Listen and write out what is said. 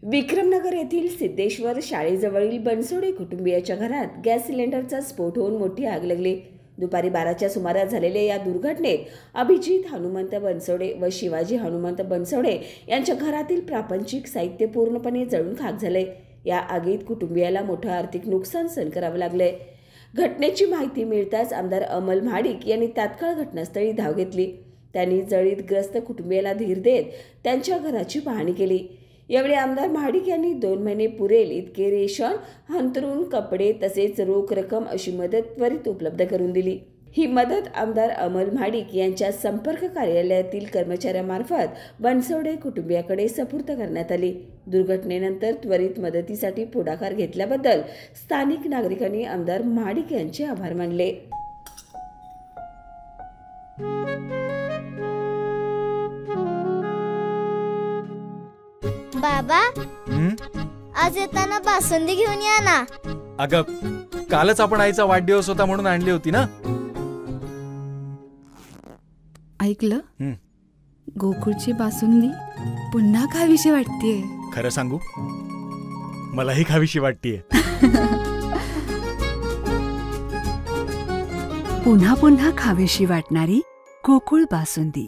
विक्रमनगर येथील सिद्धेश्वर शाळेजवळील बनसोडे कुटुंबियाच्या घरात गॅस सिलेंडरचा स्फोट होऊन मोठी आग लागली। दुपारी 12च्या सुमारास झालेल्या या दुर्घटनेत अभिजित हनुमंत बनसोडे व शिवाजी हनुमंत बनसोडे यांच्या घरातील प्रापंचिक साहित्य पूर्णपणे जळून खाक झाले। या आगीत कुटुंबियाला मोठं आर्थिक नुकसान सहन करावं लागले। घटनेची माहिती मिळताच आमदार अमल महाडिक यांनी तात्काळ घटनास्थळी धाव घेतली। त्यांनी जळीत ग्रस्त कुटुंबियाला धीर देत त्यांच्या घराची पाहणी केली। यावेळी आमदार महाडिक यांनी 2 महिने पुरेल इतके रेशन, अंथरूण, कपडे तसेच रोख रक्कम अशी मदत त्वरित उपलब्ध करून दिली। ही मदत आमदार अमल महाडिक यांच्या संपर्क कार्यालयातील कर्मचाऱ्यांमार्फत बनसोडे कुटुंबियाकडे सुपूर्द करण्यात आली। दुर्घटनेनंतर त्वरित मदतीसाठी पुढाकार घेतल्याबद्दल स्थानिक नागरिकांनी आमदार महाडिक यांचे आभार मानले। बाबा, आज येताना बासुंदी घेऊन या ना। अगं, कालच आपण आईचा वाढदिवस होता म्हणून आणली होती ना। ऐकलं, गोकुळची बासुंदी पुन्हा खावीशी वाटतेय। खरं सांगू, मलाही खावीशी वाटतेय। पुन्हा पुन्हा खावीशी वाटणारी गोकुळ बासुंदी।